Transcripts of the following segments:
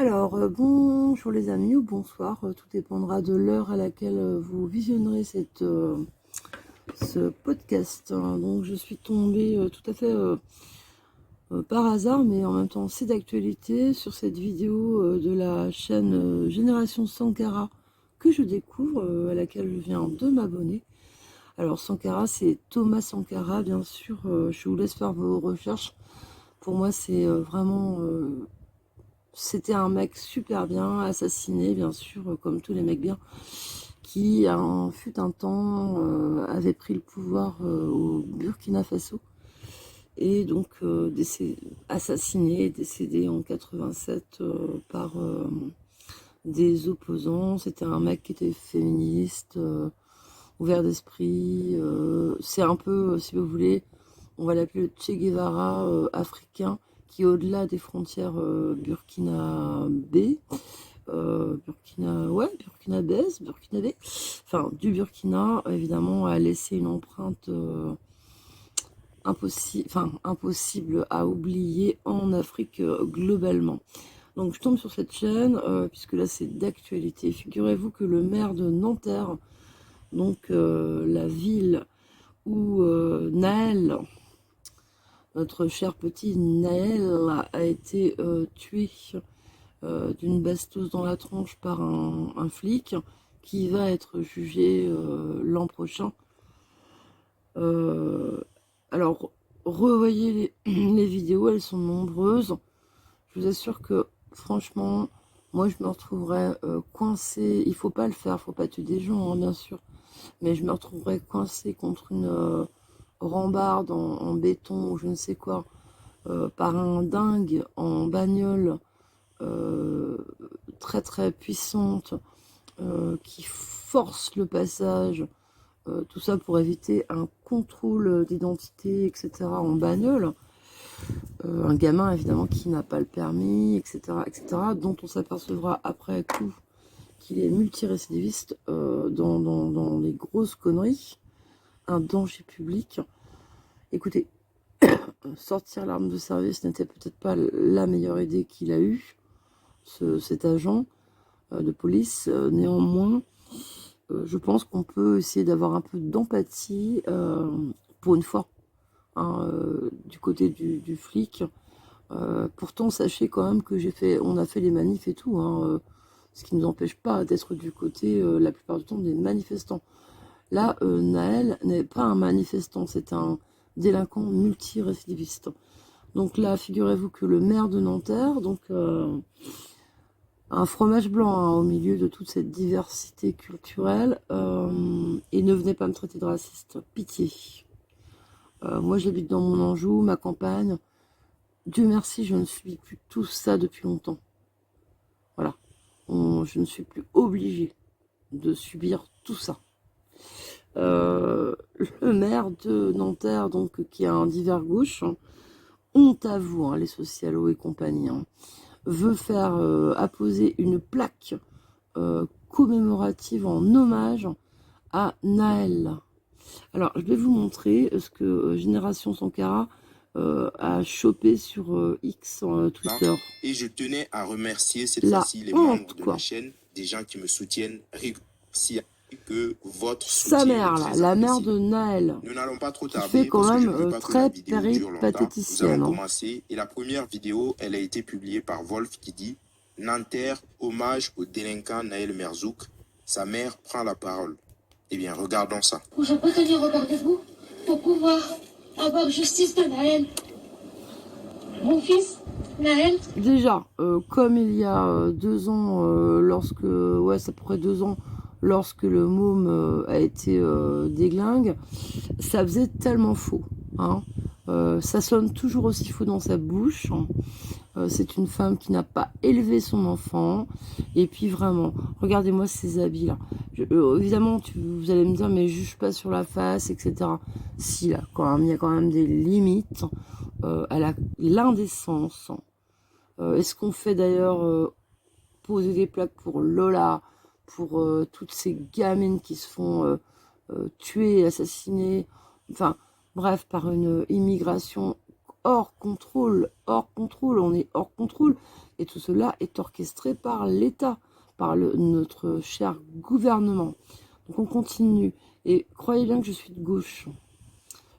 Alors, bonjour les amis, ou bonsoir, tout dépendra de l'heure à laquelle vous visionnerez ce podcast. Donc, je suis tombée tout à fait par hasard, mais en même temps c'est d'actualité, sur cette vidéo de la chaîne Génération Sankara que je découvre, à laquelle je viens de m'abonner. Alors, Sankara, c'est Thomas Sankara, bien sûr, je vous laisse faire vos recherches. Pour moi, c'est vraiment... c'était un mec super bien, assassiné, bien sûr, comme tous les mecs bien, qui, fut un temps, avait pris le pouvoir au Burkina Faso, et donc assassiné, décédé en 87 par des opposants. C'était un mec qui était féministe, ouvert d'esprit. C'est un peu, si vous voulez, on va l'appeler le Che Guevara africain, qui est au-delà des frontières burkinabé, burkinabé, enfin du Burkina, évidemment, a laissé une empreinte impossible à oublier en Afrique globalement. Donc je tombe sur cette chaîne, puisque là c'est d'actualité. Figurez-vous que le maire de Nanterre, donc la ville où Naël, notre cher petit Naël, a été tué d'une bastos dans la tronche par un flic, qui va être jugé l'an prochain. Alors, revoyez les vidéos, elles sont nombreuses. Je vous assure que, franchement, moi je me retrouverais coincée. Il faut pas le faire, faut pas tuer des gens, hein, bien sûr. Mais je me retrouverais coincée contre une rambarde en béton ou je ne sais quoi, par un dingue en bagnole très très puissante, qui force le passage, tout ça pour éviter un contrôle d'identité, etc. en bagnole. Un gamin évidemment qui n'a pas le permis, etc., etc., dont on s'apercevra après coup qu'il est multirécidiviste dans les grosses conneries, un danger public. Écoutez, sortir l'arme de service n'était peut-être pas la meilleure idée qu'il a eue, cet agent de police. Néanmoins, je pense qu'on peut essayer d'avoir un peu d'empathie, pour une fois, hein, du côté du flic. Pourtant, sachez quand même que on a fait les manifs et tout, hein, ce qui ne nous empêche pas d'être du côté, la plupart du temps, des manifestants. Là, Naël n'est pas un manifestant, c'est un délinquant multirécidiviste. Donc là, figurez-vous que le maire de Nanterre, donc un fromage blanc, hein, au milieu de toute cette diversité culturelle, et ne venez pas me traiter de raciste, pitié. Moi, j'habite dans mon Anjou, ma campagne. Dieu merci, je ne subis plus tout ça depuis longtemps. Voilà. Je ne suis plus obligée de subir tout ça. Le maire de Nanterre, donc, qui a un divers gauche, honte à vous, hein, les socialos et compagnie, hein, veut faire apposer une plaque commémorative en hommage à Naël. Alors, je vais vous montrer ce que Génération Sankara a chopé sur X, Twitter. Et je tenais à remercier cette fois-ci les membres de la chaîne, des gens qui me soutiennent régulièrement, que votre soutien sa mère, est là, très la apprécié. mère de Naël, Nous n'allons pas trop qui tarder fait quand parce que je même ne veux pas que la très vidéo dure longtemps. Nous péripatéticienne. allons commencer et la première vidéo, elle a été publiée par Wolf qui dit « Nanterre, hommage au délinquant Naël Merzouk. Sa mère prend la parole ». Eh bien, regardons ça. Je peux tenir au garde-vous pour pouvoir avoir justice de Naël. Mon fils, Naël. Déjà, comme il y a 2 ans, ça pourrait 2 ans, lorsque le môme a été déglingue, ça faisait tellement faux, hein. Ça sonne toujours aussi faux dans sa bouche, hein. C'est une femme qui n'a pas élevé son enfant. Et puis vraiment, regardez-moi ces habits là. Évidemment, vous allez me dire, mais juge pas sur la face, etc. Si, là, quand même, il y a quand même des limites à l'indécence. Est-ce qu'on fait d'ailleurs poser des plaques pour Lola, pour toutes ces gamines qui se font tuer, assassiner, enfin bref, par une immigration hors contrôle, on est hors contrôle. Et tout cela est orchestré par l'État, par notre cher gouvernement. Donc on continue. Et croyez bien que je suis de gauche.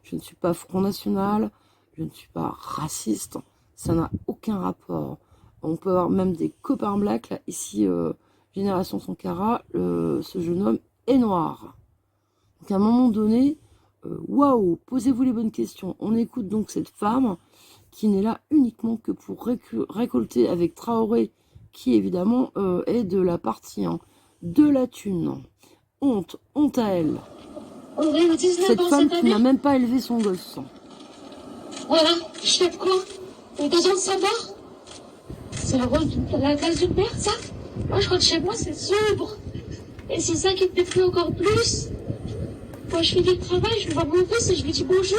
Je ne suis pas Front National, je ne suis pas raciste. Ça n'a aucun rapport. On peut avoir même des copains blacks. Là, ici, Génération Sankara, ce jeune homme est noir. Donc à un moment donné, waouh, posez-vous les bonnes questions. On écoute donc cette femme qui n'est là uniquement que pour récolter avec Traoré, qui évidemment est de la partie de la thune. Honte, honte à elle. Cette femme qui n'a même pas élevé son gosse. Voilà, je fais quoi? T'as besoin de savoir? C'est le rôle de la classe du père, ça? Moi, je rentre chez moi, c'est sobre. Et c'est ça qui me déplaît encore plus. Moi, je finis le travail, je vois mon fils et je lui dis bonjour.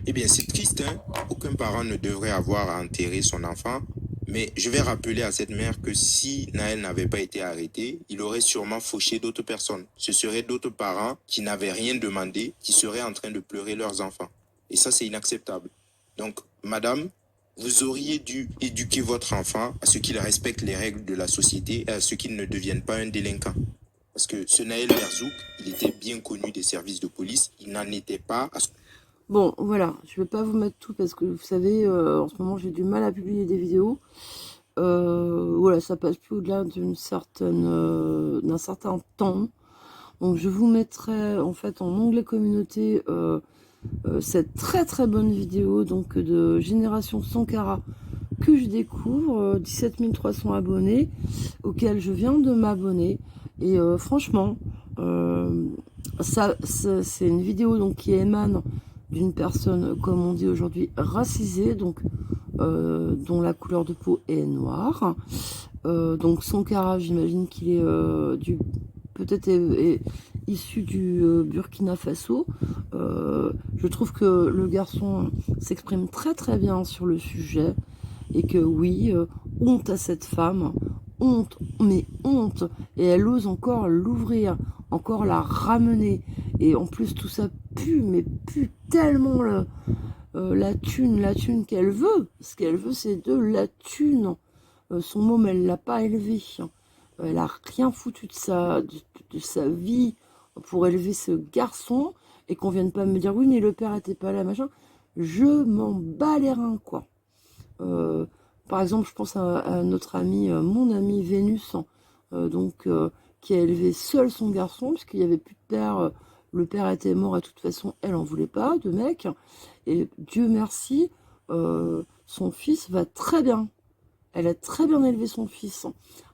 Eh bien, c'est triste, hein? Aucun parent ne devrait avoir à enterrer son enfant. Mais je vais rappeler à cette mère que si Naël n'avait pas été arrêté, il aurait sûrement fauché d'autres personnes. Ce seraient d'autres parents qui n'avaient rien demandé, qui seraient en train de pleurer leurs enfants. Et ça, c'est inacceptable. Donc, madame, vous auriez dû éduquer votre enfant à ce qu'il respecte les règles de la société et à ce qu'il ne devienne pas un délinquant. Parce que ce Naël Merzouk, il était bien connu des services de police, il n'en était pas à... Bon, voilà, je ne vais pas vous mettre tout parce que vous savez, en ce moment j'ai du mal à publier des vidéos. Voilà, ça passe plus au-delà d'un certain temps. Donc je vous mettrai en fait en onglet communauté cette très très bonne vidéo donc de Génération Sankara que je découvre, 17 300 abonnés, auquel je viens de m'abonner. Et franchement, c'est une vidéo donc qui émane d'une personne, comme on dit aujourd'hui, racisée, donc dont la couleur de peau est noire. Donc Sankara, j'imagine qu'il est peut-être issu du Burkina Faso. Je trouve que le garçon s'exprime très très bien sur le sujet et que oui, honte à cette femme, honte, mais honte, et elle ose encore l'ouvrir, encore la ramener, et en plus tout ça pue, mais pue tellement la thune qu'elle veut. Ce qu'elle veut, c'est de la thune. Son môme, elle l'a pas élevé. Elle a rien foutu de sa vie pour élever ce garçon, et qu'on vienne pas me dire oui, mais le père était pas là, machin. Je m'en bats les reins, quoi. Par exemple, je pense à notre ami, mon ami Vénus, qui a élevé seul son garçon, puisqu'il n'y avait plus de père. Le père était mort, et de toute façon, elle en voulait pas de mec. Et Dieu merci, son fils va très bien. Elle a très bien élevé son fils.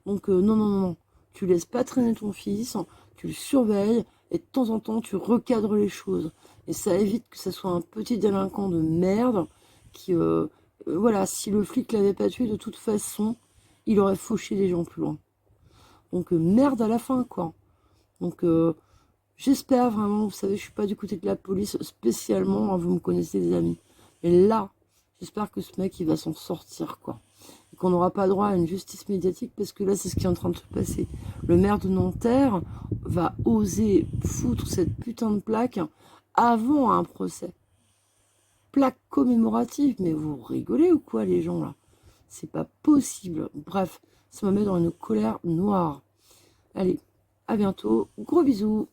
Donc non, non, non, non. Tu laisses pas traîner ton fils, tu le surveilles, et de temps en temps, tu recadres les choses. Et ça évite que ça soit un petit délinquant de merde qui... voilà, si le flic l'avait pas tué, de toute façon, il aurait fauché les gens plus loin. Donc merde à la fin, quoi. Donc j'espère vraiment, vous savez, je suis pas du côté de la police spécialement, hein, vous me connaissez les amis. Et là, j'espère que ce mec, il va s'en sortir, quoi. Et qu'on n'aura pas droit à une justice médiatique, parce que là, c'est ce qui est en train de se passer. Le maire de Nanterre va oser foutre cette putain de plaque avant un procès. Plaque commémorative, mais vous rigolez ou quoi, les gens, là? C'est pas possible. Bref, ça me met dans une colère noire. Allez, à bientôt. Gros bisous.